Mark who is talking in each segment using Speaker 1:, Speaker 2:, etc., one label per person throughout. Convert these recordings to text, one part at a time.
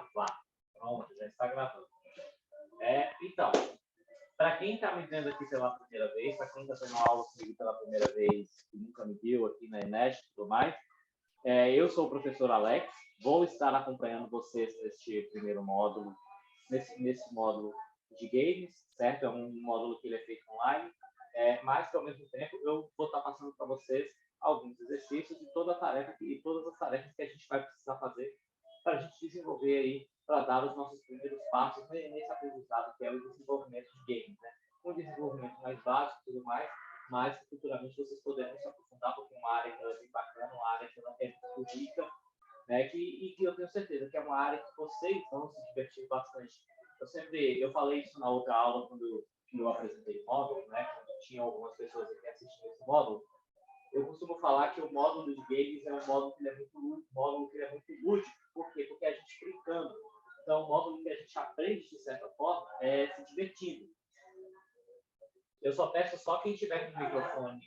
Speaker 1: gravar. Pronto, já está gravando. Então, para quem está me vendo aqui pela primeira vez, para quem está tendo aula comigo pela primeira vez, que nunca me viu aqui na Enes e tudo mais, eu sou o professor Alex, vou estar acompanhando vocês neste primeiro módulo, nesse módulo de games, certo? É um módulo que ele é feito online, mas que ao mesmo tempo eu vou estar passando para vocês alguns exercícios e todas as tarefas que a gente vai precisar fazer para a gente desenvolver aí, para dar os nossos primeiros passos nesse aprendizado que é o desenvolvimento de games, né? Um desenvolvimento mais básico e tudo mais, mas futuramente vocês poderão se aprofundar, porque é uma área que ela é bem bacana, uma área que ela é muito rica, né? E que eu tenho certeza que é uma área que vocês vão se divertir bastante. Eu falei isso na outra aula quando eu apresentei o módulo, né? Quando tinha algumas pessoas aqui assistindo esse módulo. Eu costumo falar que o módulo de games é um módulo que ele é muito lúdico. Por quê? Porque a gente brincando. Então, o módulo que a gente aprende, de certa forma, é se divertindo. Eu só peço só quem tiver com o microfone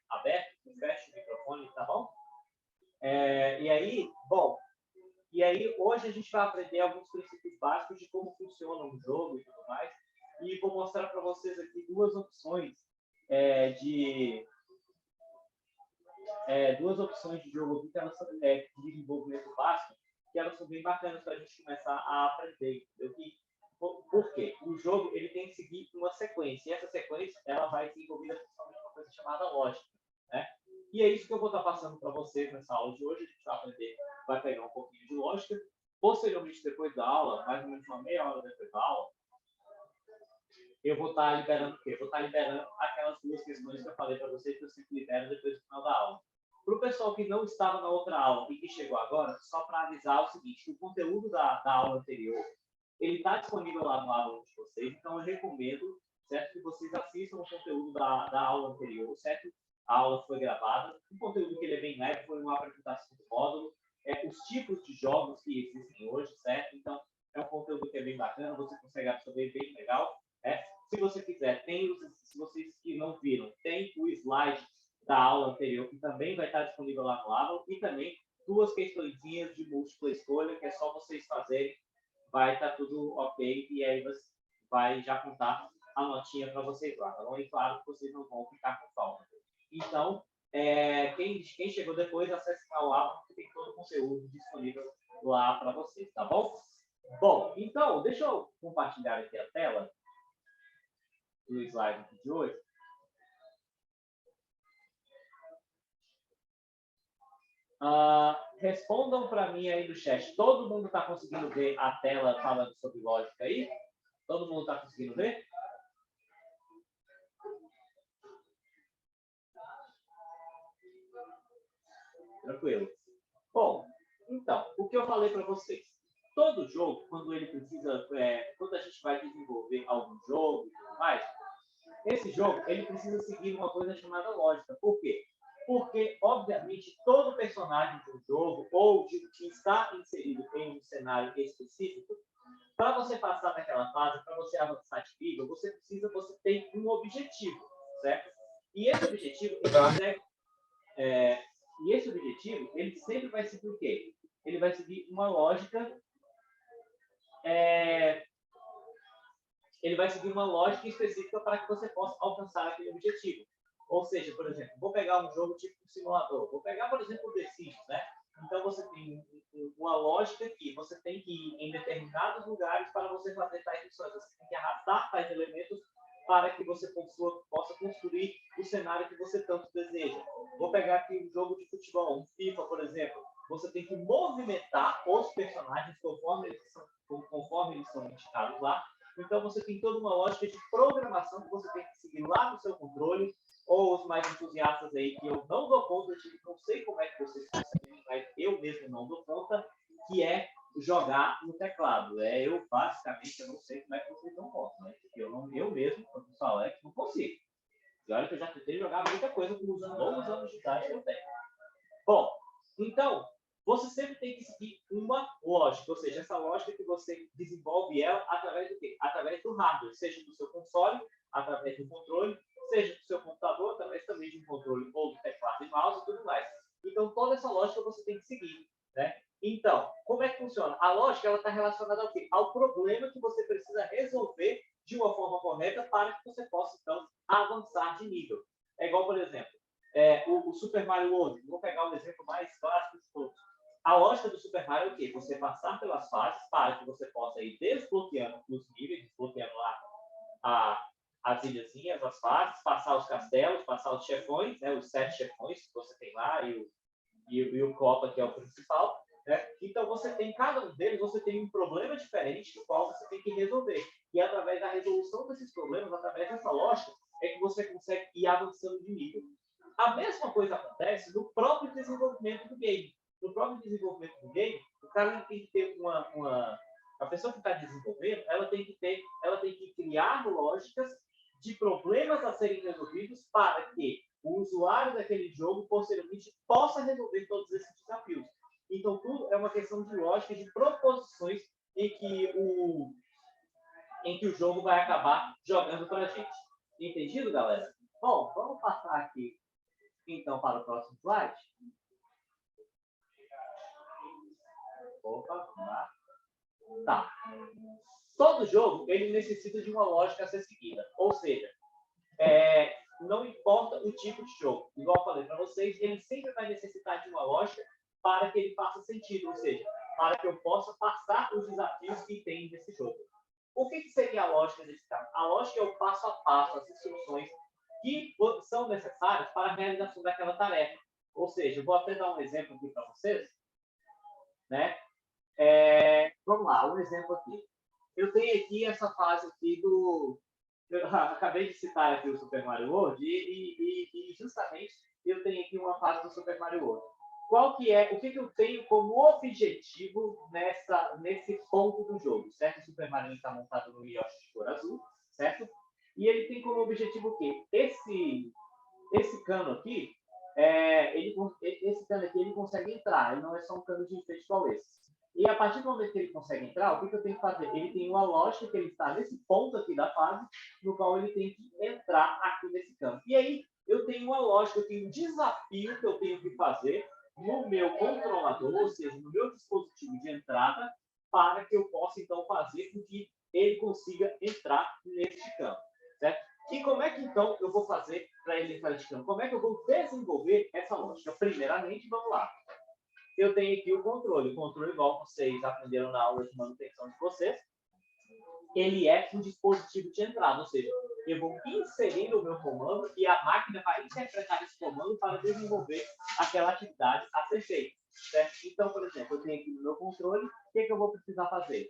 Speaker 1: aberto, que feche o microfone, tá bom? E aí, hoje a gente vai aprender alguns princípios básicos de como funciona um jogo e tudo mais. E vou mostrar para vocês aqui duas opções de jogo aqui, que elas são de desenvolvimento básico, que elas são bem bacanas para a gente começar a aprender. Por quê? O jogo ele tem que seguir uma sequência, e essa sequência ela vai ser envolvida principalmente uma coisa chamada lógica, né? E é isso que eu vou estar passando para vocês nessa aula de hoje. A gente vai aprender, vai pegar um pouquinho de lógica. Posteriormente, depois da aula, mais ou menos uma meia hora depois da aula, eu vou estar liberando o quê? Eu vou estar liberando aquelas duas questões que eu falei para vocês, que eu sempre libero depois do final da aula. Para o pessoal que não estava na outra aula e que chegou agora, só para avisar o seguinte: o conteúdo da aula anterior, ele está disponível lá no aula de vocês, então eu recomendo, certo, que vocês assistam o conteúdo da aula anterior, certo? A aula foi gravada, o conteúdo que ele é bem leve, foi uma apresentação do módulo, os tipos de jogos que existem hoje, certo? Então, é um conteúdo que é bem bacana, você consegue absorver bem legal. Se você quiser, se vocês que não viram, tem o slide da aula anterior, que também vai estar disponível lá no aula, e também duas questõezinhas de múltipla escolha, que é só vocês fazerem, vai estar tudo ok, e aí você vai já contar a notinha para vocês lá, tá bom? E claro que vocês não vão ficar com falta. Então, quem chegou depois, acesse lá o aula, que tem todo o conteúdo disponível lá para vocês, tá bom? Bom, então, deixa eu compartilhar aqui a tela do slide de hoje. Respondam para mim aí no chat. Todo mundo está conseguindo ver a tela falando sobre lógica aí? Todo mundo está conseguindo ver? Tranquilo. Bom, então, o que eu falei para vocês. Todo jogo, quando a gente vai desenvolver algum jogo e tudo mais, esse jogo ele precisa seguir uma coisa chamada lógica. Por quê? Porque, obviamente, todo personagem de um jogo ou que está inserido em um cenário específico, para você passar daquela fase, para você avançar de nível, você tem um objetivo, certo? E esse objetivo, ele sempre vai seguir o quê? Ele vai seguir uma lógica. Ele vai seguir uma lógica específica para que você possa alcançar aquele objetivo. Ou seja, por exemplo, vou pegar um jogo tipo um simulador. Vou pegar, por exemplo, o The Sims, né? Então, você tem uma lógica que você tem que ir em determinados lugares para você fazer tais missões. Você tem que arrastar tais elementos para que você possa construir o cenário que você tanto deseja. Vou pegar aqui um jogo de futebol, um FIFA, por exemplo. Você tem que movimentar os personagens conforme eles são indicados lá. Então, você tem toda uma lógica de programação que você tem que seguir lá no seu controle, ou os mais entusiastas aí, que eu não dou conta, não sei como é que vocês conseguem, mas eu mesmo não dou conta, que é jogar no teclado. Basicamente, eu não sei como é que vocês dão conta, né? Eu mesmo, quando eu falo Alex, não consigo. E olha que eu já tentei jogar muita coisa com os longos anos de idade que eu tenho. Bom, então, você sempre tem que seguir uma lógica, ou seja, essa lógica que você desenvolve ela através do quê? Através do hardware, seja do seu console, através do controle, seja do seu computador, através também de um controle ou do teclado e mouse e tudo mais. Então, toda essa lógica você tem que seguir, né? Então, como é que funciona? A lógica está relacionada ao quê? Ao problema que você precisa resolver de uma forma correta para que você possa, então, avançar de nível. É igual, por exemplo, o Super Mario World. Vou pegar um exemplo mais clássico de todos. A lógica do Super Mario é o quê? Você passar pelas fases para que você possa ir desbloqueando os níveis, desbloqueando lá as ilhazinhas, as fases, passar os castelos, passar os chefões, né, os 7 chefões que você tem lá e o Copa, que é o principal. Né? Então, você tem, cada um deles, você tem um problema diferente do qual você tem que resolver. E através da resolução desses problemas, através dessa lógica, é que você consegue ir avançando de nível. A mesma coisa acontece no próprio desenvolvimento do game. No próprio desenvolvimento do game, o cara tem que ter a pessoa que está desenvolvendo, ela tem que criar lógicas de problemas a serem resolvidos para que o usuário daquele jogo, posteriormente, possa resolver todos esses desafios. Então, tudo é uma questão de lógica, de proposições em que o jogo vai acabar jogando para a gente. Entendido, galera? Bom, vamos passar aqui, então, para o próximo slide. Opa, vamos lá. Tá. Todo jogo, ele necessita de uma lógica a ser seguida. Ou seja, não importa o tipo de jogo. Igual eu falei para vocês, ele sempre vai necessitar de uma lógica para que ele faça sentido. Ou seja, para que eu possa passar os desafios que tem nesse jogo. O que seria a lógica desse caso? A lógica é o passo a passo, as instruções que são necessárias para a realização daquela tarefa. Ou seja, eu vou até dar um exemplo aqui para vocês. Né? Vamos lá, um exemplo aqui. Eu tenho aqui essa fase aqui do... Eu acabei de citar aqui o Super Mario World e justamente eu tenho aqui uma fase do Super Mario World. O que eu tenho como objetivo nesse ponto do jogo, certo? O Super Mario está montado no Yoshi de cor azul, certo? E ele tem como objetivo o quê? Esse cano aqui, esse cano aqui, ele consegue entrar, ele não é só um cano de enfeite igual esse. E a partir do momento que ele consegue entrar, o que eu tenho que fazer? Ele tem uma lógica que ele está nesse ponto aqui da fase, no qual ele tem que entrar aqui nesse cano. E aí, eu tenho uma lógica, eu tenho um desafio que eu tenho que fazer no meu controlador, ou seja, no meu dispositivo de entrada, para que eu possa, então, fazer com que ele consiga entrar neste campo, certo? E como é que, então, eu vou fazer para ele entrar neste campo? Como é que eu vou desenvolver essa lógica? Primeiramente, vamos lá. Eu tenho aqui o controle. O controle, igual vocês aprenderam na aula de manutenção de vocês, ele é um dispositivo de entrada, ou seja, eu vou inserir o meu comando e a máquina vai interpretar esse comando para desenvolver aquela atividade a ser feita. Certo? Então, por exemplo, eu tenho aqui no meu controle, o que eu vou precisar fazer?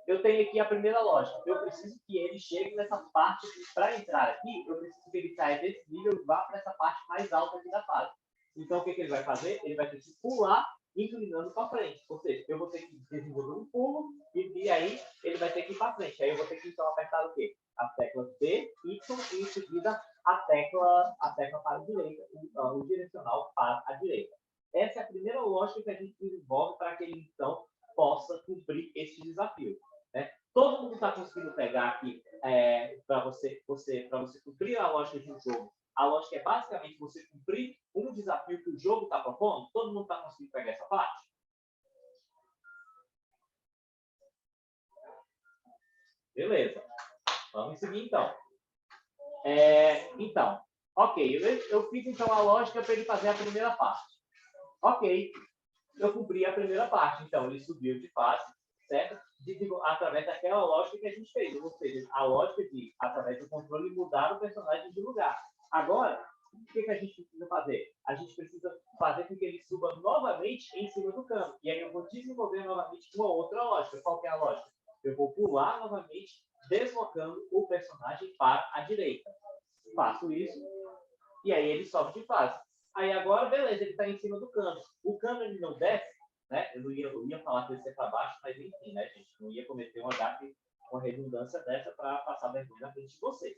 Speaker 1: Eu tenho aqui a primeira lógica. Eu preciso que ele chegue nessa parte, para entrar aqui, eu preciso que ele saia desse nível e vá para essa parte mais alta aqui da fase. Então, o que ele vai fazer? Ele vai ter que pular, inclinando para frente. Ou seja, eu vou ter que desenvolver um pulo e aí ele vai ter que ir para frente. Aí eu vou ter que, então, apertar o quê? A tecla B, Y e, em seguida, a tecla para a direita, o direcional para a direita. Essa é a primeira lógica que a gente desenvolve para que ele, então, possa cumprir esse desafio. Né? Todo mundo está conseguindo pegar aqui para você cumprir a lógica de um jogo. A lógica é basicamente você cumprir um desafio que o jogo está propondo. Todo mundo está conseguindo pegar essa parte? Beleza. Vamos seguir então. Então, ok. Eu fiz então a lógica para ele fazer a primeira parte. Ok. Eu cumpri a primeira parte. Então, ele subiu de fase, certo? Através daquela lógica que a gente fez. Ou seja, a lógica de, através do controle, mudar o personagem de lugar. Agora, o que a gente precisa fazer? A gente precisa fazer com que ele suba novamente em cima do cano. E aí eu vou desenvolver novamente uma outra lógica. Qual que é a lógica? Eu vou pular novamente, deslocando o personagem para a direita. Faço isso, e aí ele sobe de fase. Aí agora, beleza, ele está em cima do cano. O cano ele não desce, né? Eu ia falar que descer para baixo, mas enfim, né, gente? Não ia cometer uma redundância dessa para passar vergonha na frente de vocês.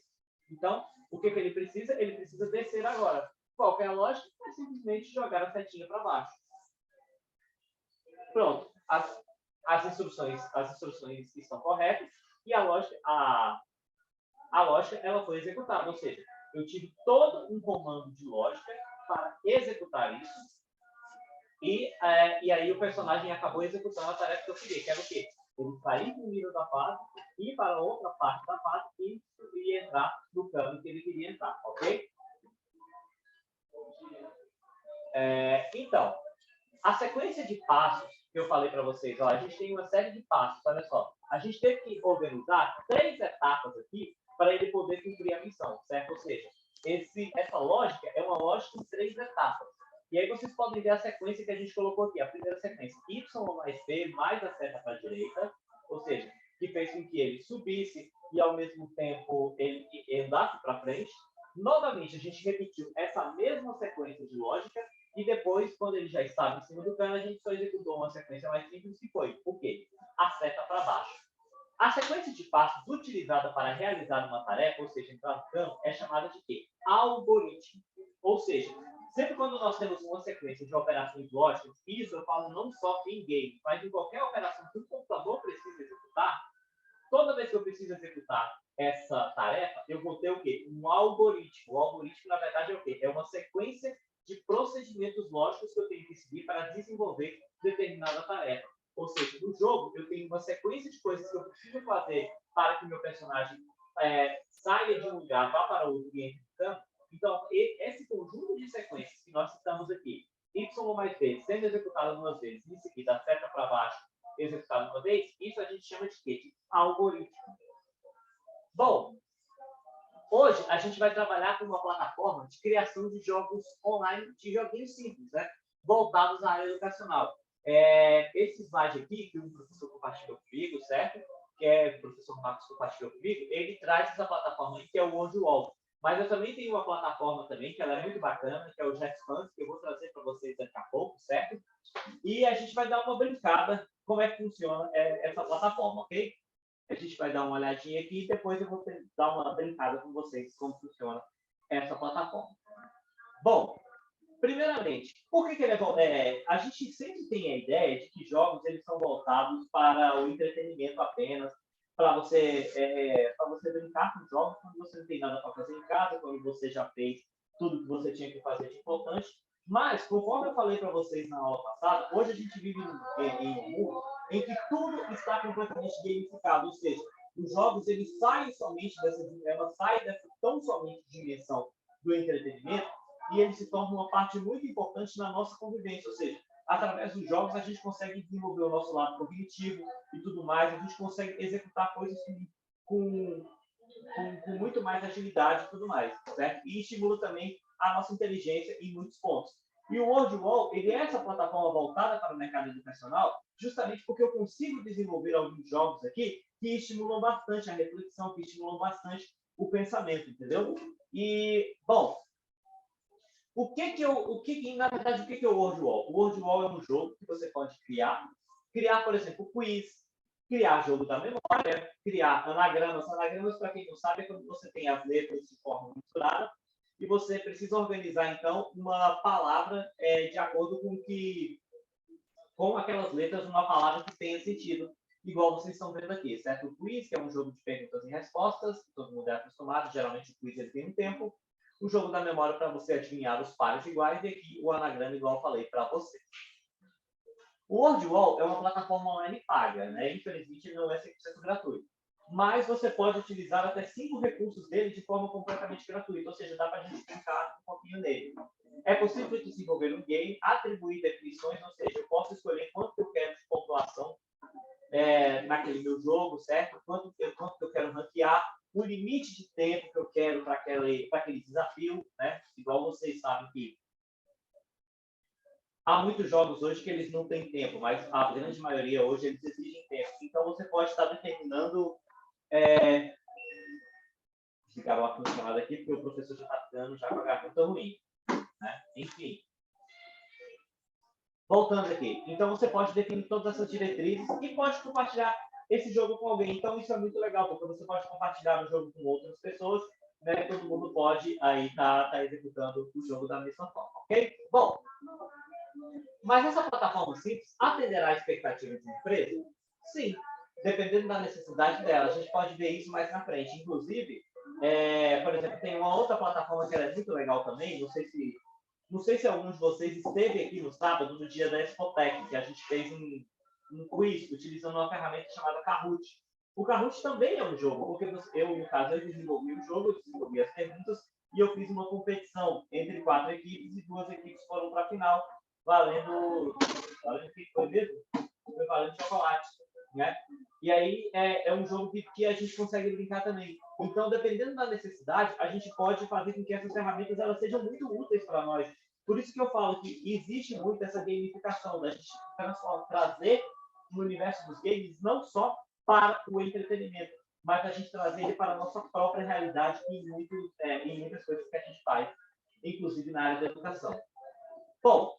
Speaker 1: Então, o que ele precisa? Ele precisa descer agora. Qual que é a lógica? É simplesmente jogar a setinha para baixo. Pronto. As instruções estão corretas e a lógica ela foi executada. Ou seja, eu tive todo um comando de lógica para executar isso E aí o personagem acabou executando a tarefa que eu queria, que era o quê? Ele sair do nível da fase, ir para outra parte da fase e entrar no cano que ele queria entrar, ok? Então, a sequência de passos que eu falei para vocês, ó, a gente tem uma série de passos, olha só. A gente teve que organizar 3 etapas aqui para ele poder cumprir a missão, certo? Ou seja, essa lógica é uma lógica em 3 etapas. E aí vocês podem ver a sequência que a gente colocou aqui. A primeira sequência, Y mais P mais a seta para a direita, ou seja, que fez com que ele subisse e ao mesmo tempo ele andasse para frente. Novamente, a gente repetiu essa mesma sequência de lógica e depois, quando ele já estava em cima do cano, a gente só executou uma sequência mais simples que foi o quê? A seta para baixo. A sequência de passos utilizada para realizar uma tarefa, ou seja, entrar no cano, é chamada de quê? Algoritmo. Ou seja, sempre quando nós temos uma sequência de operações lógicas, isso eu falo não só em game, mas em qualquer operação que o computador precisa executar, toda vez que eu preciso executar essa tarefa, eu vou ter o quê? Um algoritmo. O algoritmo, na verdade, é o quê? É uma sequência de procedimentos lógicos que eu tenho que seguir para desenvolver determinada tarefa. Ou seja, no jogo, eu tenho uma sequência de coisas que eu preciso fazer para que o meu personagem saia de um lugar, vá para outro e entre no campo. Então, esse conjunto de sequências que nós citamos aqui, Y mais B, sendo executado duas vezes, em seguida, a seta para baixo, executado uma vez, isso a gente chama de quê? De algoritmo. Bom, hoje a gente vai trabalhar com uma plataforma de criação de jogos online, de joguinhos simples, né? Voltados à área educacional. Esse slide aqui, que o professor compartilhou comigo, certo? Que é o professor Marcos compartilhou comigo, ele traz essa plataforma aí, que é o WorldWall. Mas eu também tenho uma plataforma também, que ela é muito bacana, que é o JetSpans, que eu vou trazer para vocês daqui a pouco, certo? E a gente vai dar uma brincada como é que funciona essa plataforma, ok? A gente vai dar uma olhadinha aqui e depois eu vou dar uma brincada com vocês como funciona essa plataforma. Bom, primeiramente, por que ele a gente sempre tem a ideia de que jogos eles são voltados para o entretenimento apenas, para você brincar com jogos quando você não tem nada para fazer em casa, quando você já fez tudo que você tinha que fazer de importante. Mas, conforme eu falei para vocês na aula passada, hoje a gente vive em um mundo em que tudo está completamente gamificado, ou seja, os jogos eles saem somente dessa tão somente dimensão do entretenimento e eles se tornam uma parte muito importante na nossa convivência, ou seja, através dos jogos a gente consegue desenvolver o nosso lado cognitivo e tudo mais, a gente consegue executar coisas com muito mais agilidade e tudo mais, certo? E estimula também a nossa inteligência em muitos pontos. E o WorldWall, ele é essa plataforma voltada para o mercado educacional, justamente porque eu consigo desenvolver alguns jogos aqui que estimulam bastante a reflexão, que estimulam bastante o pensamento, entendeu? E, bom, na verdade, o que é o WorldWall? O WorldWall é um jogo que você pode criar, por exemplo, quiz, criar jogo da memória, criar anagramas. Anagramas, para quem não sabe, é quando você tem as letras de forma misturada e você precisa organizar, então, uma palavra de acordo com aquelas letras, uma palavra que tenha sentido, igual vocês estão vendo aqui, certo? O quiz, que é um jogo de perguntas e respostas, que todo mundo é acostumado, geralmente o quiz ele tem um tempo. O jogo da memória para você adivinhar os pares iguais e aqui o anagrama, igual eu falei para você. O WorldWall é uma plataforma online paga, né? Infelizmente não é 100% gratuito. Mas você pode utilizar até 5 recursos dele de forma completamente gratuita, ou seja, dá para a gente brincar um pouquinho nele. É possível desenvolver um game, atribuir definições, ou seja, eu posso escolher quanto eu quero de pontuação naquele meu jogo, certo? Quanto eu quero ranquear, o limite de tempo que eu quero para aquele desafio, né? Igual vocês sabem que há muitos jogos hoje que eles não têm tempo, mas a grande maioria hoje eles exigem tempo. Então você pode estar determinando. Ficar o ar-condicionado aqui, porque o professor já está ficando já com a garganta ruim. Né? Enfim. Voltando aqui. Então você pode definir todas essas diretrizes e pode compartilhar esse jogo com alguém. Então isso é muito legal, porque você pode compartilhar o jogo com outras pessoas, né? Todo mundo pode aí tá executando o jogo da mesma forma, ok? Bom, mas essa plataforma simples atenderá a expectativa de uma empresa? Sim, dependendo da necessidade dela. A gente pode ver isso mais na frente. Inclusive, por exemplo, tem uma outra plataforma que é muito legal também, não sei se Não sei se algum de vocês esteve aqui no sábado, no dia da Expotec, que a gente fez um quiz utilizando uma ferramenta chamada Kahoot. O Kahoot também é um jogo, porque eu, no caso, eu desenvolvi o jogo, eu desenvolvi as perguntas e eu fiz uma competição entre 4 equipes e 2 equipes foram para a final, valendo o que foi mesmo? Foi valendo chocolate, né? E aí é um jogo que a gente consegue brincar também. Então, dependendo da necessidade, a gente pode fazer com que essas ferramentas elas sejam muito úteis para nós. Por isso que eu falo que existe muito essa gamificação, da gente trazer no universo dos games não só para o entretenimento, mas a gente trazer ele para a nossa própria realidade em muitas coisas que a gente faz, inclusive na área da educação. Bom,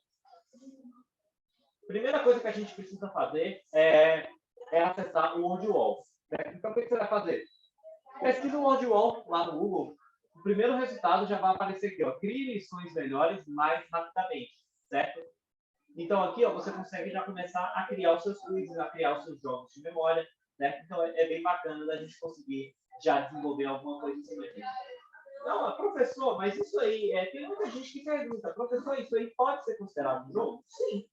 Speaker 1: primeira coisa que a gente precisa fazer é acessar o WordWall. Então, o que você vai fazer? Pesquisa o WordWall lá no Google. O primeiro resultado já vai aparecer aqui, ó. Crie lições melhores mais rapidamente, certo? Então, aqui, ó, você consegue já começar a criar os seus quizzes, a criar os seus jogos de memória, né? Então, é bem bacana da gente conseguir já desenvolver alguma coisa em cima disso. Não, professor, mas isso aí, tem muita gente que pergunta, professor, isso aí pode ser considerado um jogo? Sim.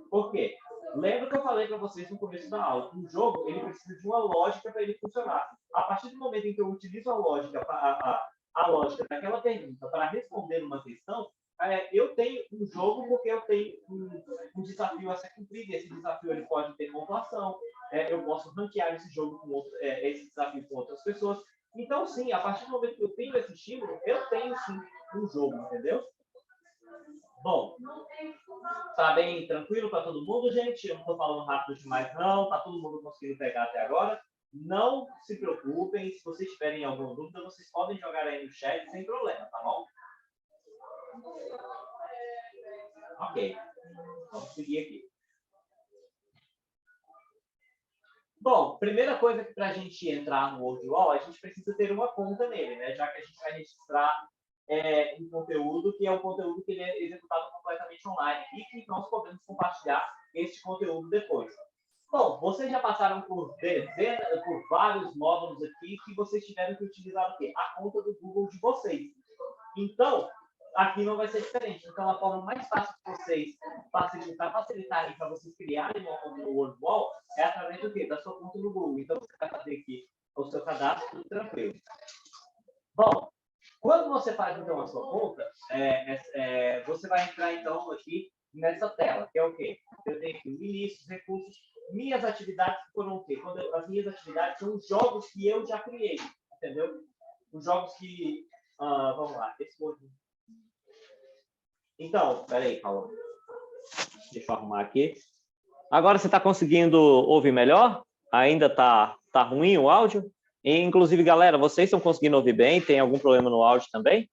Speaker 1: Por quê? Lembra que eu falei para vocês no começo da aula? Um jogo, ele precisa de uma lógica para ele funcionar. A partir do momento em que eu utilizo a lógica, a lógica daquela pergunta para responder uma questão, eu tenho um jogo porque eu tenho um desafio a ser cumprido. Esse desafio ele pode ter pontuação, eu posso ranquear esse jogo esse desafio com outras pessoas. Então, sim, a partir do momento que eu tenho esse estímulo, eu tenho sim um jogo, entendeu? Bom, tá bem tranquilo para todo mundo, gente? Eu não estou falando rápido demais, não. Tá todo mundo conseguindo pegar até agora. Não se preocupem, se vocês tiverem alguma dúvida, vocês podem jogar aí no chat sem problema, tá bom? Ok, vamos seguir aqui. Bom, primeira coisa que para a gente entrar no WordWall, a gente precisa ter uma conta nele, né? Já que a gente vai registrar um conteúdo que é um conteúdo que ele é executado completamente online e que nós podemos compartilhar este conteúdo depois. Bom, vocês já passaram por vários módulos aqui que vocês tiveram que utilizar o quê? A conta do Google de vocês. Então, aqui não vai ser diferente. Então, a forma mais fácil de vocês facilitarem para vocês criarem uma conta no WordWall é através do quê? Da sua conta no Google. Então, você vai fazer aqui o seu cadastro tranquilo. Bom, quando você faz, então, a sua conta, você vai entrar, então, aqui nessa tela, que é o quê? Eu tenho aqui o início, recursos, minhas atividades foram o quê? As minhas atividades são os jogos que eu já criei, entendeu? Os jogos que... vamos lá, esse outro. Então, peraí, calma. Deixa eu arrumar aqui. Agora você está conseguindo ouvir melhor? Ainda tá ruim o áudio? E, inclusive, galera, vocês estão conseguindo ouvir bem? Tem algum problema no áudio também?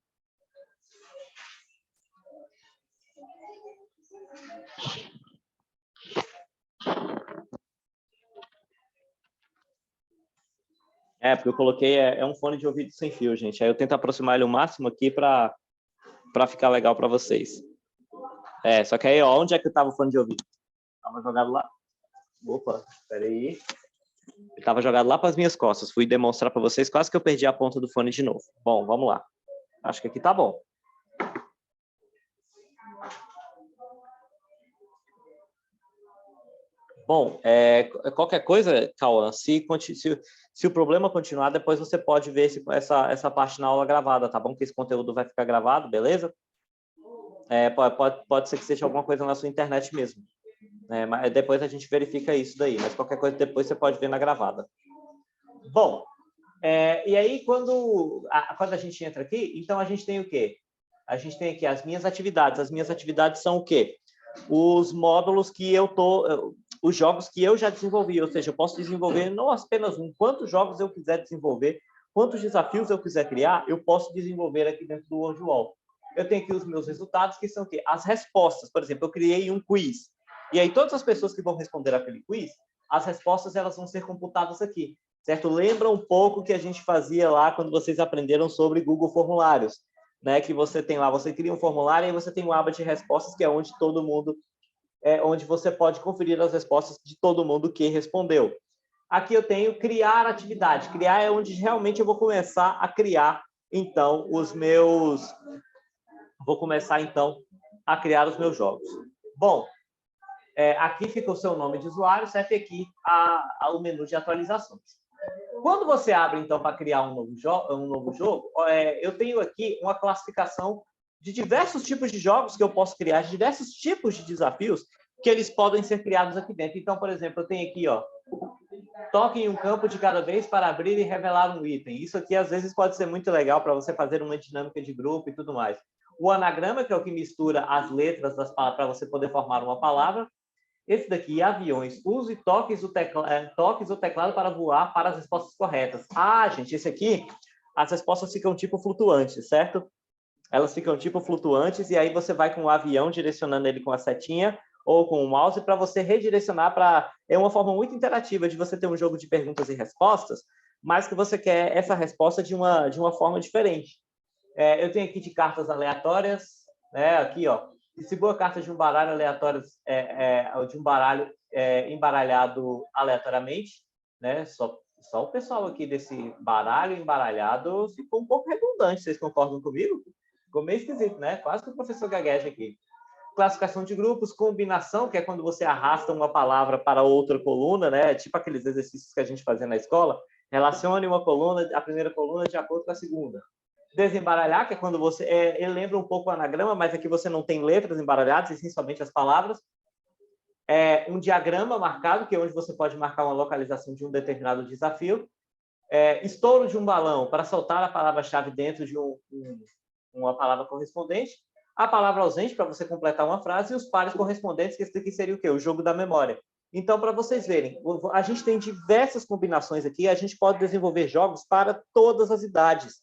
Speaker 1: Porque eu coloquei um fone de ouvido sem fio, gente. Aí eu tento aproximar ele o máximo aqui para ficar legal para vocês. Só que aí, ó, onde é que estava o fone de ouvido? Estava jogado lá. Opa, peraí. Ele estava jogado lá para as minhas costas. Fui demonstrar para vocês, quase que eu perdi a ponta do fone de novo. Bom, vamos lá. Acho que aqui tá bom. Bom, qualquer coisa, Cauã, se o problema continuar, depois você pode ver essa parte na aula gravada, tá bom? Que esse conteúdo vai ficar gravado, beleza? Pode ser que seja alguma coisa na sua internet mesmo. Mas depois a gente verifica isso daí, mas qualquer coisa depois você pode ver na gravada. Bom, e aí quando a gente entra aqui, então a gente tem o quê? A gente tem aqui as minhas atividades. As minhas atividades são o quê? Os módulos que os jogos que eu já desenvolvi, ou seja, eu posso desenvolver não apenas quantos jogos eu quiser desenvolver, quantos desafios eu quiser criar, eu posso desenvolver aqui dentro do WordWall. Eu tenho aqui os meus resultados, que são o quê? As respostas. Por exemplo, eu criei um quiz. E aí todas as pessoas que vão responder aquele quiz, as respostas elas vão ser computadas aqui, certo? Lembra um pouco que a gente fazia lá quando vocês aprenderam sobre Google Formulários, né? Que você tem lá, você cria um formulário e você tem uma aba de respostas que é onde todo mundo, onde você pode conferir as respostas de todo mundo que respondeu. Aqui eu tenho criar atividade. Criar é onde realmente eu vou começar a criar, então, os meus... Vou começar, então,
Speaker 2: a criar os meus jogos. Bom, aqui fica o seu nome de usuário, certo? E aqui o menu de atualizações. Quando você abre, então, para criar um novo jogo, eu tenho aqui uma classificação de diversos tipos de jogos que eu posso criar, de diversos tipos de desafios que eles podem ser criados aqui dentro. Então, por exemplo, eu tenho aqui, ó, toque em um campo de cada vez para abrir e revelar um item. Isso aqui, às vezes, pode ser muito legal para você fazer uma dinâmica de grupo e tudo mais. O anagrama, que é o que mistura as letras das palavras para você poder formar uma palavra. Esse daqui, aviões. Use toques o teclado para voar para as respostas corretas. Ah, gente, esse aqui, as respostas ficam tipo flutuantes, certo? Elas ficam tipo flutuantes e aí você vai com o avião direcionando ele com a setinha ou com o mouse para você redirecionar para... É uma forma muito interativa de você ter um jogo de perguntas e respostas, mas que você quer essa resposta de uma forma diferente. Eu tenho aqui de cartas aleatórias, né? Aqui, ó. Distribua cartas de um baralho aleatório, de um baralho embaralhado aleatoriamente, né? Só o pessoal aqui desse baralho embaralhado ficou um pouco redundante, vocês concordam comigo? Ficou meio esquisito, né? Quase que o professor gagueja aqui. Classificação de grupos, combinação, que é quando você arrasta uma palavra para outra coluna, né? Tipo aqueles exercícios que a gente fazia na escola. Relacione uma coluna, a primeira coluna de acordo com a segunda. Desembaralhar, que é quando você... ele lembra um pouco o anagrama, mas aqui você não tem letras embaralhadas, e sim somente as palavras. Um diagrama marcado, que é onde você pode marcar uma localização de um determinado desafio. Estouro de um balão, para soltar a palavra-chave dentro de uma palavra correspondente. A palavra ausente, para você completar uma frase. E os pares correspondentes, que esse daqui seria o quê? O jogo da memória. Então, para vocês verem, a gente tem diversas combinações aqui, a gente pode desenvolver jogos para todas as idades.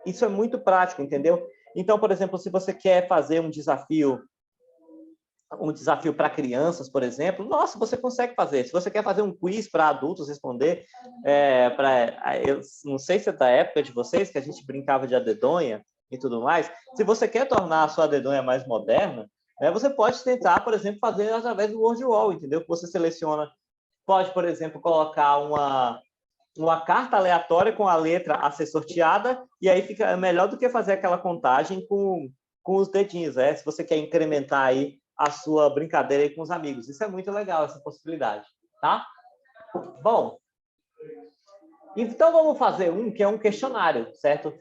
Speaker 2: Isso é muito prático, entendeu? Então, por exemplo, se você quer fazer um desafio para crianças, por exemplo, nossa, você consegue fazer. Se você quer fazer um quiz para adultos responder, eu não sei se é da época de vocês, que a gente brincava de adedonha e tudo mais. Se você quer tornar a sua adedonha mais moderna, você pode tentar, por exemplo, fazer através do Word Wall, entendeu? Que você seleciona, pode, por exemplo, colocar uma carta aleatória com a letra a ser sorteada, e aí fica melhor do que fazer aquela contagem com os dedinhos, né? Se você quer incrementar aí a sua brincadeira aí com os amigos. Isso é muito legal, essa possibilidade, tá? Bom, então vamos fazer que é um questionário, certo?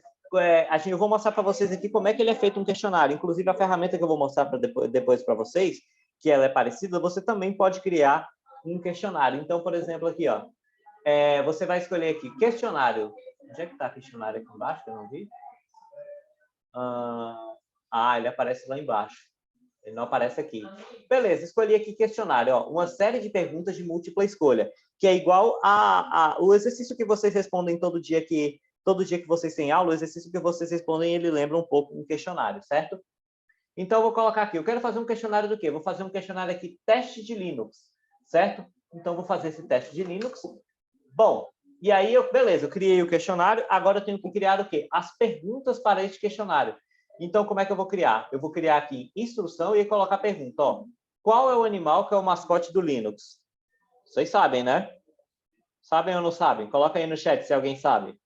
Speaker 2: Eu vou mostrar para vocês aqui como é que ele é feito um questionário. Inclusive, a ferramenta que eu vou mostrar depois para vocês, que ela é parecida, você também pode criar um questionário. Então, por exemplo, aqui, ó, você vai escolher aqui, questionário. Onde é que está o questionário aqui embaixo, que eu não vi? Ele aparece lá embaixo. Ele não aparece aqui. Beleza, escolhi aqui questionário. Ó, uma série de perguntas de múltipla escolha, que é igual o exercício que vocês respondem todo dia que vocês têm aula, o exercício que vocês respondem, ele lembra um pouco um questionário, certo? Então, eu vou colocar aqui. Eu quero fazer um questionário do quê? Vou fazer um questionário aqui, teste de Linux, certo? Então, vou fazer esse teste de Linux. Bom, e aí, beleza, eu criei o questionário, agora eu tenho que criar o quê? As perguntas para este questionário. Então, como é que eu vou criar? Eu vou criar aqui instrução e colocar pergunta. Ó, qual é o animal que é o mascote do Linux? Vocês sabem, né? Sabem ou não sabem? Coloca aí no chat se alguém sabe.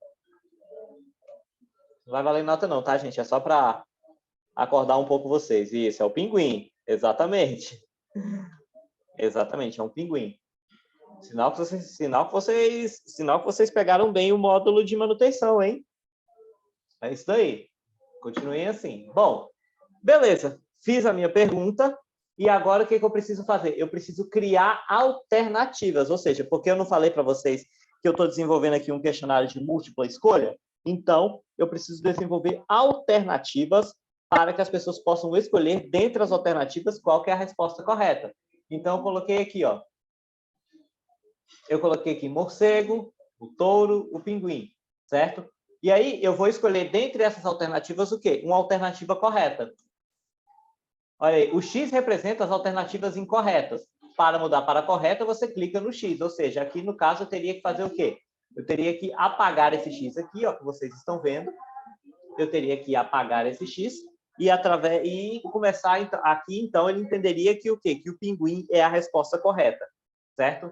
Speaker 2: Não vai valer nota não, tá, gente? É só para acordar um pouco vocês. Isso, é o pinguim. Exatamente. Exatamente, é um pinguim. Sinal que vocês pegaram bem o módulo de manutenção, hein? É isso daí. Continuem assim. Bom, beleza. Fiz a minha pergunta. E agora o que eu preciso fazer? Eu preciso criar alternativas. Ou seja, porque eu não falei para vocês que eu estou desenvolvendo aqui um questionário de múltipla escolha, então eu preciso desenvolver alternativas para que as pessoas possam escolher, dentre as alternativas, qual que é a resposta correta. Então, eu coloquei aqui, ó. Eu coloquei aqui morcego, o touro, o pinguim, certo? E aí, eu vou escolher, dentre essas alternativas, o quê? Uma alternativa correta. Olha aí, o X representa as alternativas incorretas. Para mudar para a correta, você clica no X. Ou seja, aqui no caso, eu teria que fazer o quê? Eu teria que apagar esse X aqui, ó, que vocês estão vendo. Eu teria que apagar esse X e começar aqui, então, ele entenderia que o quê? Que o pinguim é a resposta correta, certo?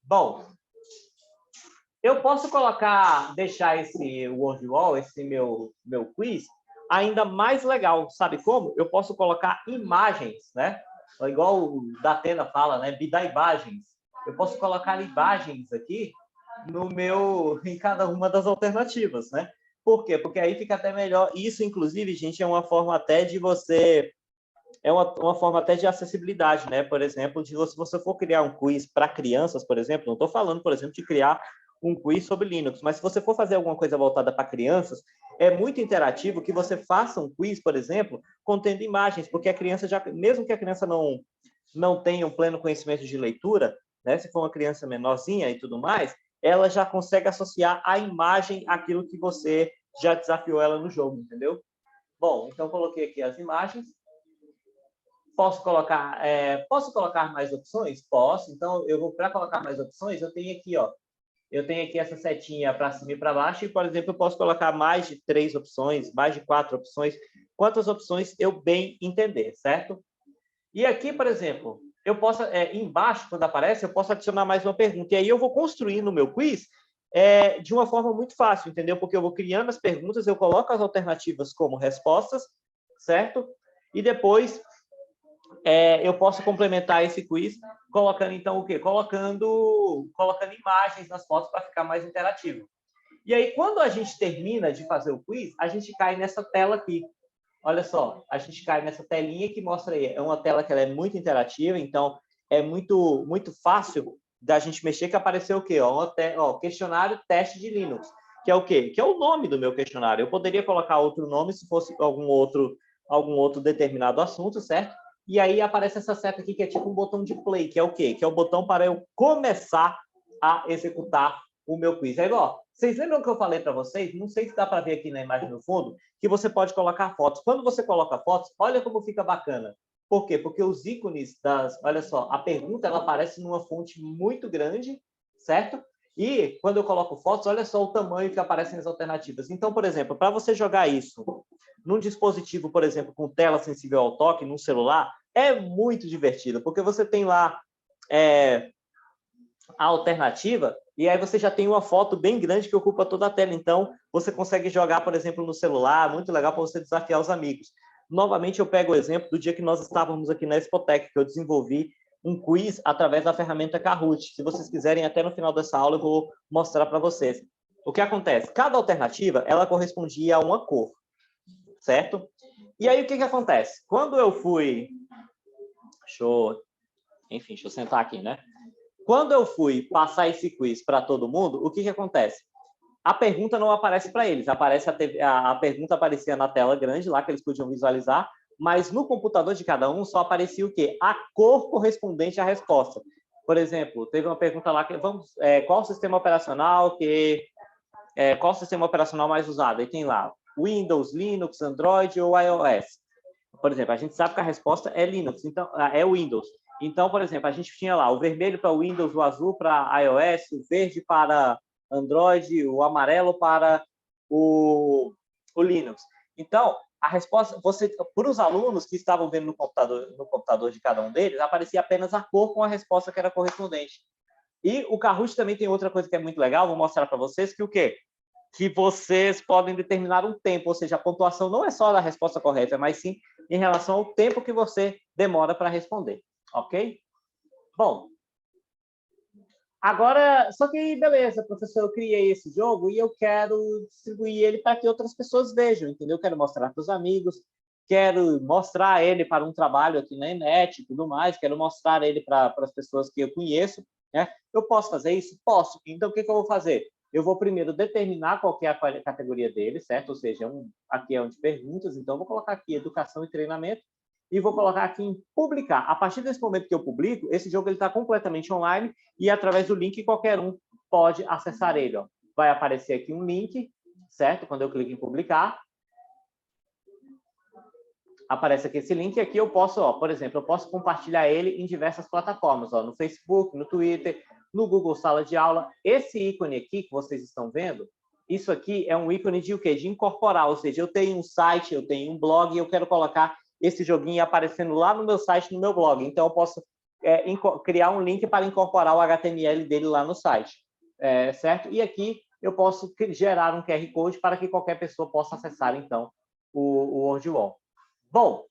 Speaker 2: Bom, eu posso deixar esse Word Wall, esse meu quiz, ainda mais legal. Sabe como? Eu posso colocar imagens, né? Igual o Datena fala, né? Bidaibagens. Eu posso colocar imagens aqui em cada uma das alternativas, né? Por quê? Porque aí fica até melhor. Isso, inclusive, gente, é uma forma até de você... É uma forma até de acessibilidade, né? Por exemplo, se você for criar um quiz para crianças, por exemplo, não estou falando, por exemplo, de criar um quiz sobre Linux, mas se você for fazer alguma coisa voltada para crianças, é muito interativo que você faça um quiz, por exemplo, contendo imagens, porque a criança já, mesmo que a criança não tenha um pleno conhecimento de leitura, né? Se for uma criança menorzinha e tudo mais, ela já consegue associar a imagem àquilo que você já desafiou ela no jogo, entendeu? Bom, então coloquei aqui as imagens. Posso colocar mais opções? Posso. Então, para colocar mais opções, eu tenho aqui, ó. Eu tenho aqui essa setinha para cima e para baixo e, por exemplo, eu posso colocar mais de 3 opções, mais de 4 opções, quantas opções eu bem entender, certo? E aqui, por exemplo, eu posso, embaixo, quando aparece, eu posso adicionar mais uma pergunta. E aí eu vou construir no meu quiz de uma forma muito fácil, entendeu? Porque eu vou criando as perguntas, eu coloco as alternativas como respostas, certo? E depois eu posso complementar esse quiz colocando, então, o quê? Colocando imagens nas fotos para ficar mais interativo. E aí, quando a gente termina de fazer o quiz, a gente cai nessa tela aqui. Olha só, a gente cai nessa telinha que mostra aí. É uma tela que ela é muito interativa, então é muito, muito fácil da gente mexer, que apareceu o quê? Questionário teste de Linux, que é o quê? Que é o nome do meu questionário. Eu poderia colocar outro nome se fosse algum outro determinado assunto, certo? E aí aparece essa seta aqui, que é tipo um botão de play, que é o quê? Que é o botão para eu começar a executar o meu quiz. É igual, vocês lembram que eu falei para vocês? Não sei se dá para ver aqui na imagem no fundo, que você pode colocar fotos. Quando você coloca fotos, olha como fica bacana. Por quê? Porque os ícones olha só, a pergunta ela aparece numa fonte muito grande, certo? E quando eu coloco fotos, olha só o tamanho que aparecem nas alternativas. Então, por exemplo, para você jogar isso num dispositivo, por exemplo, com tela sensível ao toque, num celular, é muito divertido, porque você tem lá a alternativa, e aí você já tem uma foto bem grande que ocupa toda a tela. Então, você consegue jogar, por exemplo, no celular, muito legal para você desafiar os amigos. Novamente, eu pego o exemplo do dia que nós estávamos aqui na Expotec, que eu desenvolvi um quiz através da ferramenta Kahoot. Se vocês quiserem, até no final dessa aula eu vou mostrar para vocês. O que acontece? Cada alternativa, ela correspondia a uma cor, certo? E aí, o que acontece? Quando eu fui... Deixa eu sentar aqui, né? Quando eu fui passar esse quiz para todo mundo, o que acontece? A pergunta não aparece para eles. A pergunta aparecia na tela grande, lá que eles podiam visualizar, mas no computador de cada um só aparecia o quê? A cor correspondente à resposta. Por exemplo, teve uma pergunta lá, qual o sistema operacional qual o sistema operacional mais usado? Aí tem lá Windows, Linux, Android ou iOS. Por exemplo, a gente sabe que a resposta é Linux, então é Windows. Então, por exemplo, a gente tinha lá o vermelho para Windows, o azul para iOS, o verde para Android, o amarelo para o Linux. Então, a resposta, para os alunos que estavam vendo no computador de cada um deles, aparecia apenas a cor com a resposta que era correspondente. E o Kahoot também tem outra coisa que é muito legal, vou mostrar para vocês, que o quê? Que vocês podem determinar um tempo, ou seja, a pontuação não é só da resposta correta, mas sim em relação ao tempo que você demora para responder, ok? Bom, agora, só que beleza, professor, eu criei esse jogo e eu quero distribuir ele para que outras pessoas vejam, entendeu? Eu quero mostrar para os amigos, quero mostrar ele para um trabalho aqui na ENET e tudo mais, quero mostrar ele para as pessoas que eu conheço, né? Eu posso fazer isso? Posso. Então, o que eu vou fazer? Eu vou primeiro determinar qual que é a categoria dele, certo? Ou seja, aqui é onde perguntas, então eu vou colocar aqui educação e treinamento e vou colocar aqui em publicar. A partir desse momento que eu publico, esse jogo está completamente online e através do link qualquer um pode acessar ele. Ó. Vai aparecer aqui um link, certo? Quando eu clico em publicar, aparece aqui esse link e aqui eu posso, por exemplo, eu posso compartilhar ele em diversas plataformas, no Facebook, no Twitter, no Google Sala de Aula. Esse ícone aqui que vocês estão vendo, isso aqui é um ícone de o quê? De incorporar, ou seja, eu tenho um site, eu tenho um blog e eu quero colocar esse joguinho aparecendo lá no meu site, no meu blog. Então, eu posso criar um link para incorporar o HTML dele lá no site, certo? E aqui eu posso gerar um QR Code para que qualquer pessoa possa acessar, então, o WordWall. Bom,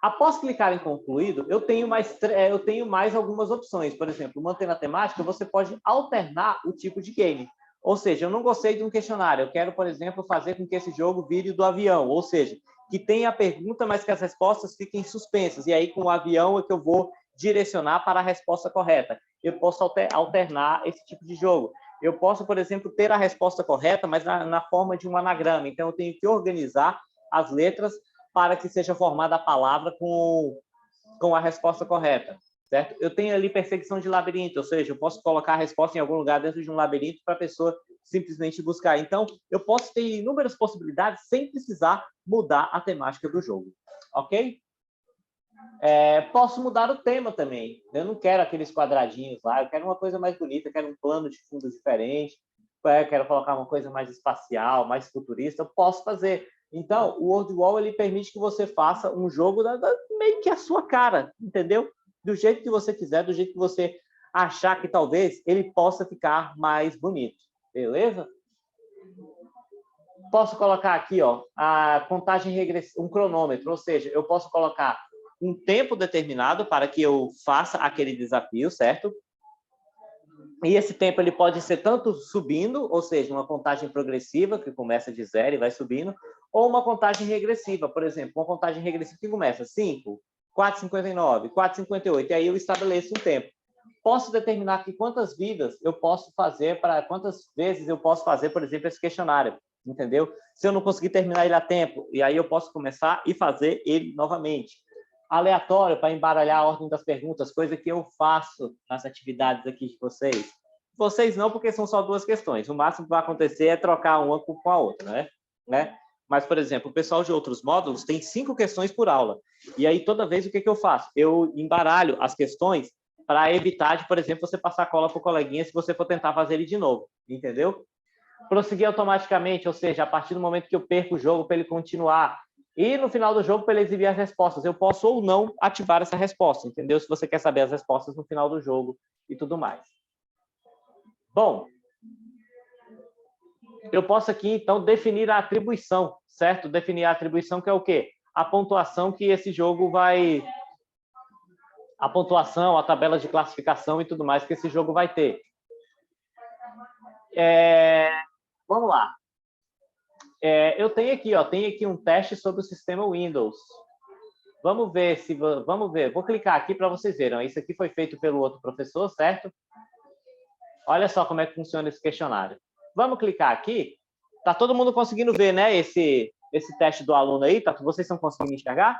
Speaker 2: após clicar em concluído, eu tenho mais algumas opções. Por exemplo, mantendo a temática, você pode alternar o tipo de game. Ou seja, eu não gostei de um questionário. Eu quero, por exemplo, fazer com que esse jogo vire do avião. Ou seja, que tenha a pergunta, mas que as respostas fiquem suspensas. E aí, com o avião, é que eu vou direcionar para a resposta correta. Eu posso alternar esse tipo de jogo. Eu posso, por exemplo, ter a resposta correta, mas na forma de um anagrama. Então, eu tenho que organizar as letras para que seja formada a palavra com a resposta correta, certo? Eu tenho ali perseguição de labirinto, ou seja, eu posso colocar a resposta em algum lugar dentro de um labirinto para a pessoa simplesmente buscar. Então, eu posso ter inúmeras possibilidades sem precisar mudar a temática do jogo, ok? Posso mudar o tema também. Eu não quero aqueles quadradinhos lá, eu quero uma coisa mais bonita, eu quero um plano de fundo diferente, eu quero colocar uma coisa mais espacial, mais futurista, eu posso fazer. Então, o WordWall ele permite que você faça um jogo meio que a sua cara, entendeu? Do jeito que você quiser, do jeito que você achar que talvez ele possa ficar mais bonito, beleza? Posso colocar aqui, ó, a contagem regressiva, um cronômetro, ou seja, eu posso colocar um tempo determinado para que eu faça aquele desafio, certo? E esse tempo ele pode ser tanto subindo, ou seja, uma contagem progressiva, que começa de 0 e vai subindo, ou uma contagem regressiva, por exemplo, uma contagem regressiva que começa 5, 4,59, 4,58, e aí eu estabeleço um tempo. Posso determinar aqui quantas vidas eu posso fazer, quantas vezes eu posso fazer, por exemplo, esse questionário, entendeu? Se eu não conseguir terminar ele a tempo, e aí eu posso começar e fazer ele novamente. Aleatório para embaralhar a ordem das perguntas, coisa que eu faço nas atividades aqui de vocês. Vocês não, porque são só 2 questões. O máximo que vai acontecer é trocar uma com a outra, né? Mas, por exemplo, o pessoal de outros módulos tem 5 questões por aula. E aí, toda vez, o que eu faço? Eu embaralho as questões para evitar de, por exemplo, você passar cola para o coleguinha se você for tentar fazer ele de novo, entendeu? Prosseguir automaticamente, ou seja, a partir do momento que eu perco o jogo para ele continuar, e no final do jogo, para ele exibir as respostas, eu posso ou não ativar essa resposta, entendeu? Se você quer saber as respostas no final do jogo e tudo mais. Bom, eu posso aqui, então, definir a atribuição, certo? Definir a atribuição, que é o quê? A pontuação que esse jogo vai... A pontuação, a tabela de classificação e tudo mais que esse jogo vai ter. Vamos lá. Eu tenho aqui um teste sobre o sistema Windows. Vamos ver. Vou clicar aqui para vocês verem. Isso aqui foi feito pelo outro professor, certo? Olha só como é que funciona esse questionário. Vamos clicar aqui. Tá todo mundo conseguindo ver, né? Esse teste do aluno aí? Vocês estão conseguindo enxergar?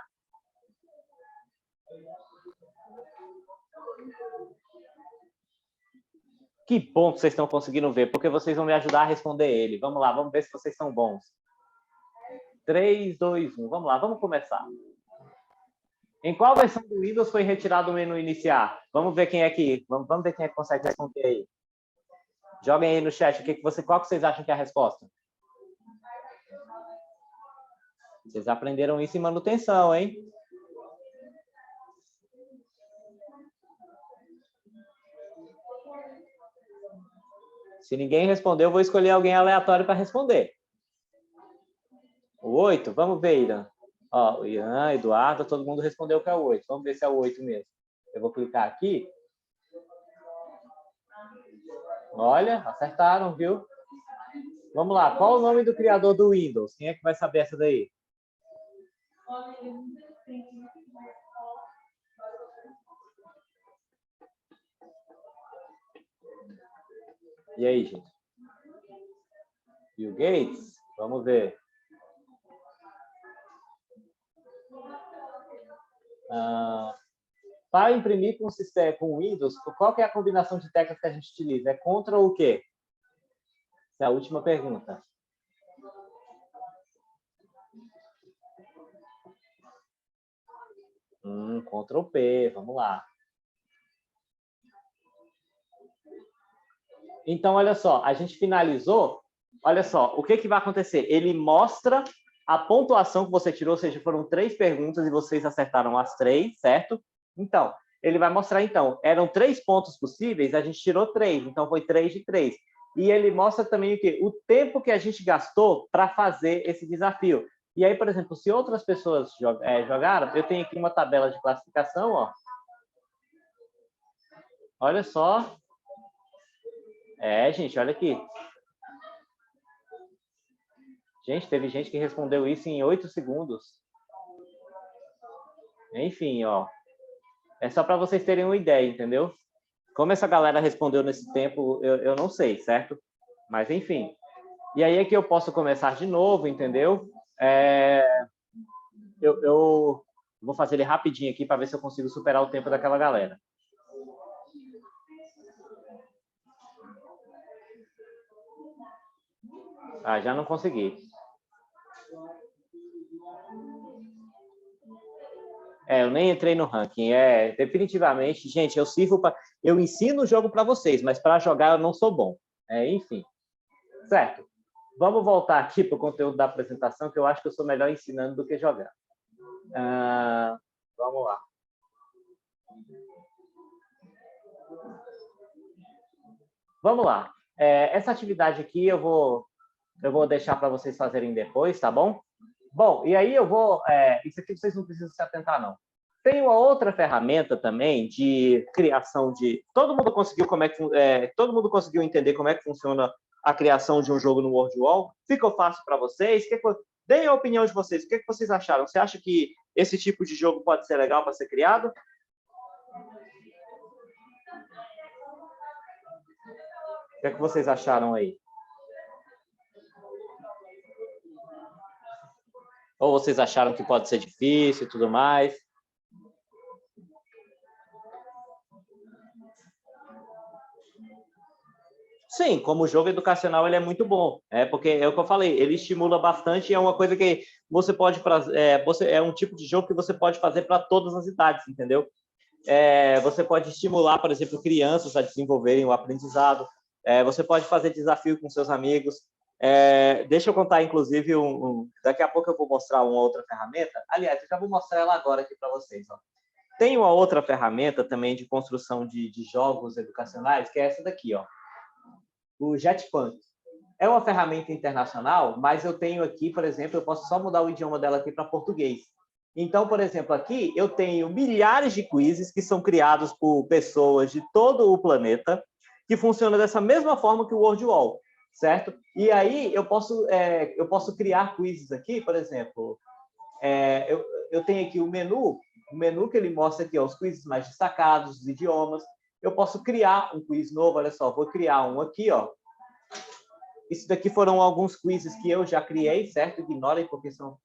Speaker 2: Que bom que vocês estão conseguindo ver, porque vocês vão me ajudar a responder ele. Vamos lá, vamos ver se vocês são bons. 3, 2, 1. Vamos lá, vamos começar. Em qual versão do Windows foi retirado o menu iniciar? Vamos ver quem é que... Vamos ver quem é que consegue responder aí. Joguem aí no chat qual que vocês acham que é a resposta. Vocês aprenderam isso em manutenção, hein? Se ninguém respondeu, eu vou escolher alguém aleatório para responder. O 8? Vamos ver, Irã. Ó, o Ian, Eduardo, todo mundo respondeu que é o 8. Vamos ver se é o 8 mesmo. Eu vou clicar aqui. Olha, acertaram, viu? Vamos lá. Qual o nome do criador do Windows? Quem é que vai saber essa daí? E aí, gente? Bill Gates? Vamos ver. Para imprimir com Windows, qual que é a combinação de teclas que a gente utiliza? É Ctrl ou o quê? Essa é a última pergunta. Ctrl P, vamos lá. Então, olha só, a gente finalizou. Olha só, o que vai acontecer? Ele mostra a pontuação que você tirou, ou seja, foram 3 perguntas e vocês acertaram as 3, certo? Então, ele vai mostrar, eram 3 pontos possíveis, a gente tirou 3, então foi 3 de 3. e ele mostra também o quê? O tempo que a gente gastou para fazer esse desafio. E aí, por exemplo, se outras pessoas jogaram, eu tenho aqui uma tabela de classificação, ó. Olha só. Gente, olha aqui. Gente, teve gente que respondeu isso em 8 segundos. Enfim, ó. É só para vocês terem uma ideia, entendeu? Como essa galera respondeu nesse tempo, eu não sei, certo? Mas, enfim. E aí é que eu posso começar de novo, entendeu? Eu vou fazer ele rapidinho aqui para ver se eu consigo superar o tempo daquela galera. Ah, já não consegui. Eu nem entrei no ranking. Definitivamente, gente, eu ensino o jogo para vocês, mas para jogar eu não sou bom. Enfim. Certo. Vamos voltar aqui para o conteúdo da apresentação, que eu acho que eu sou melhor ensinando do que jogando. Vamos lá. Vamos lá. Essa atividade aqui eu vou deixar para vocês fazerem depois, tá bom? Bom, e aí isso aqui vocês não precisam se atentar, não. Tem uma outra ferramenta também de criação de... Todo mundo conseguiu todo mundo conseguiu entender como é que funciona a criação de um jogo no World Wall? Ficou fácil para vocês? Deem a opinião de vocês. O que vocês acharam? Você acha que esse tipo de jogo pode ser legal para ser criado? O que vocês acharam aí? Ou vocês acharam que pode ser difícil e tudo mais? Sim, como jogo educacional ele é muito bom, porque é o que eu falei, ele estimula bastante e é uma coisa que você pode fazer, é um tipo de jogo que você pode fazer para todas as idades, entendeu? Você pode estimular, por exemplo, crianças a desenvolverem o aprendizado, você pode fazer desafio com seus amigos. Deixa eu contar, inclusive, daqui a pouco eu vou mostrar uma outra ferramenta. Aliás, eu já vou mostrar ela agora aqui para vocês. Ó. Tem uma outra ferramenta também de construção de jogos educacionais, que é essa daqui, ó. O Jetpunk. É uma ferramenta internacional, mas eu tenho aqui, por exemplo, eu posso só mudar o idioma dela aqui para português. Então, por exemplo, aqui eu tenho milhares de quizzes que são criados por pessoas de todo o planeta, que funcionam dessa mesma forma que o World Wall, certo? E aí eu posso criar quizzes aqui, por exemplo, eu tenho aqui o menu que ele mostra aqui, ó, os quizzes mais destacados, os idiomas. Eu posso criar um quiz novo, olha só, vou criar um aqui, ó. Isso daqui foram alguns quizzes que eu já criei, certo? Ignorem, porque são...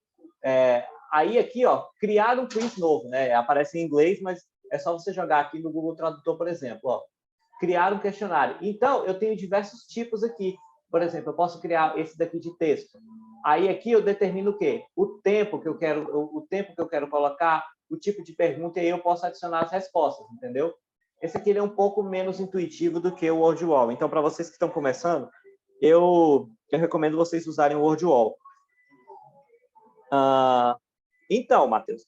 Speaker 2: Aí aqui, ó, criar um quiz novo, né? Aparece em inglês, mas é só você jogar aqui no Google Tradutor, por exemplo, ó. Criar um questionário. Então, eu tenho diversos tipos aqui. Por exemplo, eu posso criar esse daqui de texto. Aí aqui eu determino o quê? O tempo que eu quero colocar, o tipo de pergunta, e aí eu posso adicionar as respostas, entendeu? Esse aqui ele é um pouco menos intuitivo do que o Word Wall. Então, para vocês que estão começando, eu recomendo vocês usarem o Word Wall. Então, Matheus,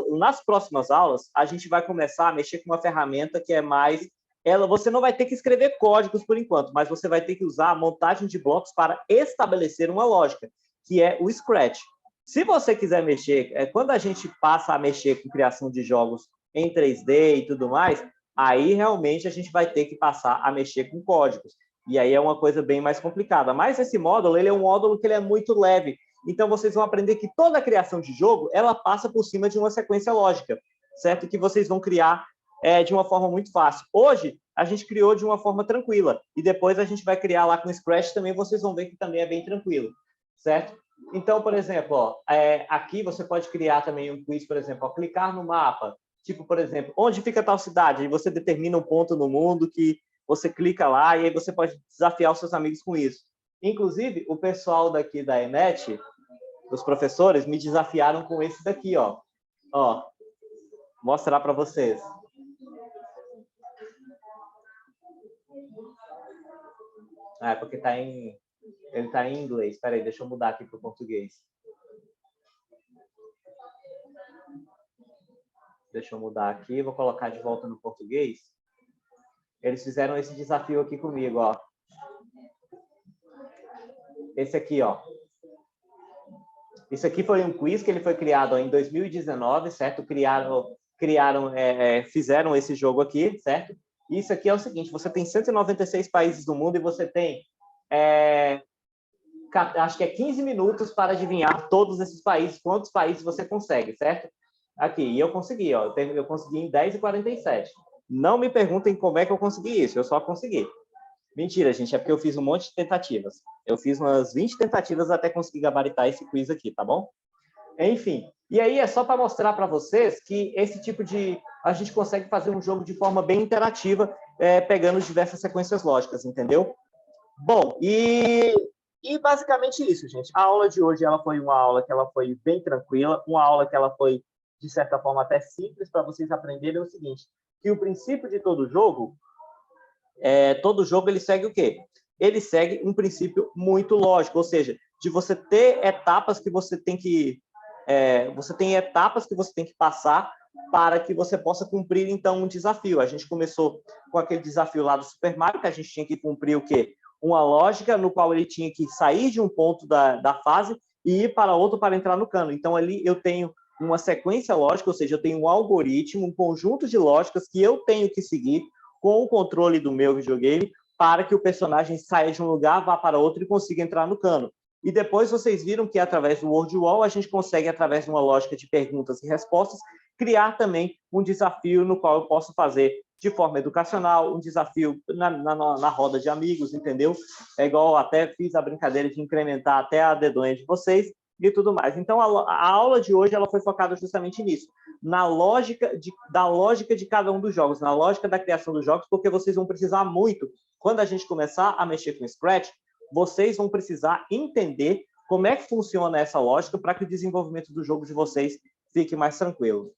Speaker 2: nas próximas aulas, a gente vai começar a mexer com uma ferramenta que é mais... Você não vai ter que escrever códigos por enquanto, mas você vai ter que usar a montagem de blocos para estabelecer uma lógica, que é o Scratch. Se você quiser mexer, quando a gente passa a mexer com criação de jogos em 3D e tudo mais, aí realmente a gente vai ter que passar a mexer com códigos. E aí é uma coisa bem mais complicada. Mas esse módulo, ele é um módulo que ele é muito leve. Então, vocês vão aprender que toda a criação de jogo, ela passa por cima de uma sequência lógica, certo? Que vocês vão criar de uma forma muito fácil. Hoje, a gente criou de uma forma tranquila. E depois a gente vai criar lá com o Scratch também, vocês vão ver que também é bem tranquilo, certo? Então, por exemplo, ó, aqui você pode criar também um quiz, por exemplo, ó, clicar no mapa. Tipo, por exemplo, onde fica tal cidade? E você determina um ponto no mundo que você clica lá e aí você pode desafiar os seus amigos com isso. Inclusive, o pessoal daqui da ENET, os professores, me desafiaram com esse daqui, ó. Ó, mostrar para vocês. Porque ele está em inglês. Espera aí, deixa eu mudar aqui para o português. Deixa eu mudar aqui, vou colocar de volta no português. Eles fizeram esse desafio aqui comigo, ó. Esse aqui, ó. Isso aqui foi um quiz que ele foi criado em 2019, certo? Fizeram esse jogo aqui, certo? E isso aqui é o seguinte, você tem 196 países do mundo e você tem, acho que é 15 minutos para adivinhar todos esses países, quantos países você consegue, certo? Aqui, e eu consegui, ó. Eu consegui em 10h47. Não me perguntem como é que eu consegui isso, eu só consegui. Mentira, gente, é porque eu fiz um monte de tentativas. Eu fiz umas 20 tentativas até conseguir gabaritar esse quiz aqui, tá bom? Enfim, e aí é só para mostrar para vocês que esse tipo de... A gente consegue fazer um jogo de forma bem interativa, pegando diversas sequências lógicas, entendeu? Bom, e basicamente isso, gente. A aula de hoje ela foi uma aula que ela foi bem tranquila, uma aula que ela foi, de certa forma, até simples para vocês aprenderem o seguinte, que o princípio de todo jogo ele segue o quê? Ele segue um princípio muito lógico, ou seja, de você ter etapas que você tem que passar para que você possa cumprir, então, um desafio. A gente começou com aquele desafio lá do Super Mario, que a gente tinha que cumprir o quê? Uma lógica no qual ele tinha que sair de um ponto da fase e ir para outro para entrar no cano. Então, ali eu tenho uma sequência lógica, ou seja, eu tenho um algoritmo, um conjunto de lógicas que eu tenho que seguir com o controle do meu videogame para que o personagem saia de um lugar, vá para outro e consiga entrar no cano. E depois vocês viram que, através do Word Wall, a gente consegue, através de uma lógica de perguntas e respostas, criar também um desafio no qual eu posso fazer de forma educacional, um desafio na roda de amigos, entendeu? É igual, até fiz a brincadeira de incrementar até a dedonha de vocês e tudo mais. Então, a aula de hoje ela foi focada justamente nisso, da lógica de cada um dos jogos, na lógica da criação dos jogos, porque vocês vão precisar muito, quando a gente começar a mexer com o Scratch, vocês vão precisar entender como é que funciona essa lógica para que o desenvolvimento do jogo de vocês fique mais tranquilo.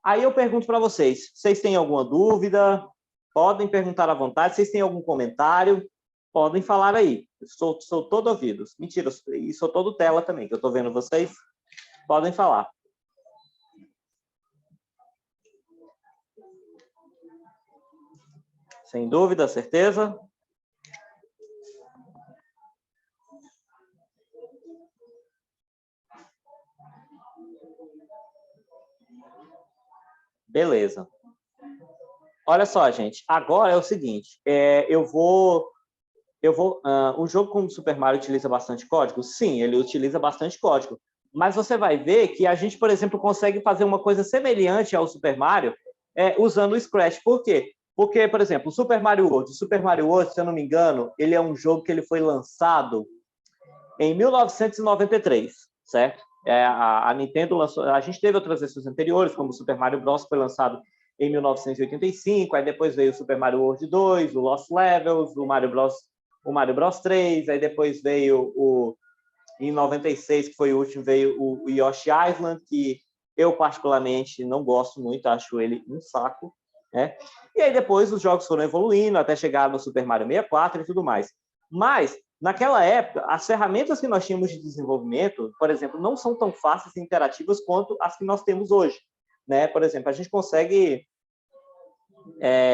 Speaker 2: Aí eu pergunto para vocês, vocês têm alguma dúvida? Podem perguntar à vontade. Vocês têm algum comentário? Podem falar aí. Sou todo ouvidos. Mentira, e sou todo tela também, que eu estou vendo vocês. Podem falar. Sem dúvida, certeza? Beleza. Olha só, gente. Agora é o seguinte. Um jogo como Super Mario utiliza bastante código? Sim, ele utiliza bastante código. Mas você vai ver que a gente, por exemplo, consegue fazer uma coisa semelhante ao Super Mario usando o Scratch. Por quê? Porque, por exemplo, o Super Mario World, se eu não me engano, ele é um jogo que ele foi lançado em 1993, certo? A Nintendo lançou... A gente teve outras versões anteriores, como o Super Mario Bros. Foi lançado em 1985, aí depois veio o Super Mario World 2, o Lost Levels, o Mario Bros 3, aí depois veio em 96, que foi o último, veio o Yoshi Island, que eu particularmente não gosto muito, acho ele um saco, né? E aí depois os jogos foram evoluindo até chegar no Super Mario 64 e tudo mais. Mas, naquela época, as ferramentas que nós tínhamos de desenvolvimento, por exemplo, não são tão fáceis e interativas quanto as que nós temos hoje, né? Por exemplo, a gente consegue...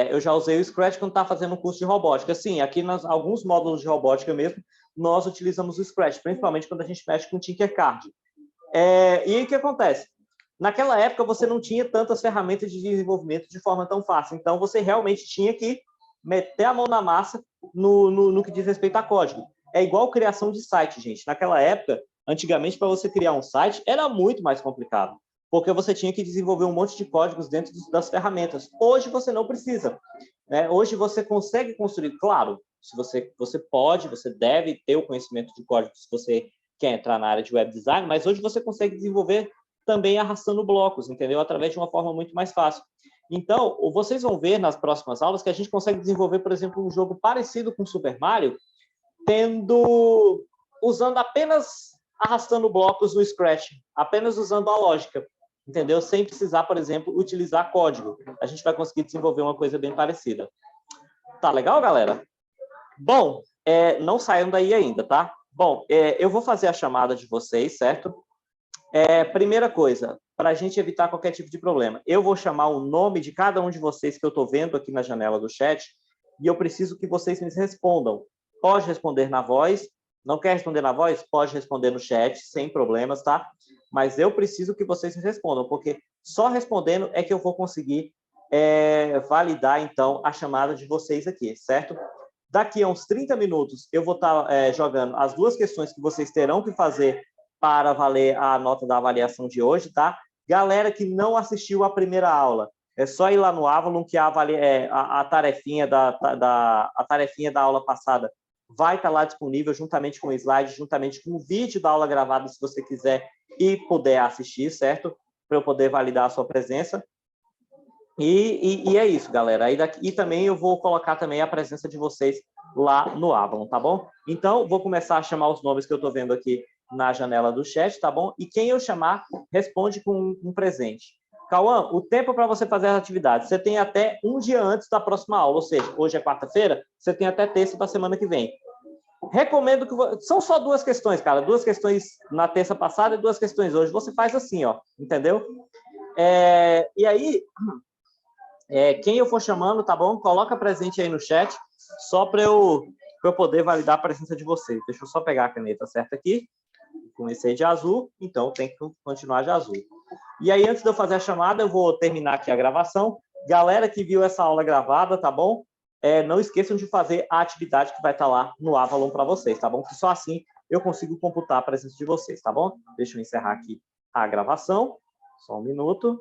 Speaker 2: eu já usei o Scratch quando estava fazendo um curso de robótica. Sim, aqui alguns módulos de robótica mesmo, nós utilizamos o Scratch, principalmente quando a gente mexe com Tinkercad. E aí o que acontece? Naquela época, você não tinha tantas ferramentas de desenvolvimento de forma tão fácil. Então, você realmente tinha que meter a mão na massa no que diz respeito a código. É igual criação de site, gente. Naquela época, antigamente, para você criar um site, era muito mais complicado, porque você tinha que desenvolver um monte de códigos dentro das ferramentas. Hoje, você não precisa, né? Hoje, você consegue construir. Claro, se você pode, você deve ter o conhecimento de código se você quer entrar na área de web design, mas hoje você consegue desenvolver também arrastando blocos, entendeu? Através de uma forma muito mais fácil. Então, vocês vão ver nas próximas aulas que a gente consegue desenvolver, por exemplo, um jogo parecido com Super Mario, usando apenas arrastando blocos no Scratch, apenas usando a lógica, entendeu? Sem precisar, por exemplo, utilizar código. A gente vai conseguir desenvolver uma coisa bem parecida. Tá legal, galera? Bom, não saiam daí ainda, tá? Bom, eu vou fazer a chamada de vocês, certo? Primeira coisa, para a gente evitar qualquer tipo de problema, eu vou chamar o nome de cada um de vocês que eu estou vendo aqui na janela do chat, e eu preciso que vocês me respondam. Pode responder na voz. Não quer responder na voz? Pode responder no chat, sem problemas, tá? Mas eu preciso que vocês me respondam, porque só respondendo é que eu vou conseguir validar, então, a chamada de vocês aqui, certo? Daqui a uns 30 minutos, eu vou estar jogando as duas questões que vocês terão que fazer para valer a nota da avaliação de hoje, tá? Galera que não assistiu a primeira aula, é só ir lá no Avalon, que a tarefinha a tarefinha da aula passada vai estar lá disponível, juntamente com o slide, juntamente com o vídeo da aula gravada, se você quiser e puder assistir, certo? Para eu poder validar a sua presença. E é isso, galera. E também eu vou colocar também a presença de vocês lá no Avalon, tá bom? Então, vou começar a chamar os nomes que eu estou vendo aqui na janela do chat, tá bom? E quem eu chamar, responde com um presente. Cauã, o tempo para você fazer as atividades, você tem até um dia antes da próxima aula, ou seja, hoje é quarta-feira, você tem até terça da semana que vem. Recomendo que... São só duas questões, cara. Duas questões na terça passada e duas questões hoje. Você faz assim, ó, entendeu? E aí... quem eu for chamando, tá bom? Coloca presente aí no chat, só para eu poder validar a presença de vocês. Deixa eu só pegar a caneta certa aqui. Comecei de azul, então tem que continuar de azul. E aí, antes de eu fazer a chamada, eu vou terminar aqui a gravação. Galera que viu essa aula gravada, tá bom? Não esqueçam de fazer a atividade que vai estar lá no Avalon para vocês, tá bom? Que só assim eu consigo computar a presença de vocês, tá bom? Deixa eu encerrar aqui a gravação. Só um minuto.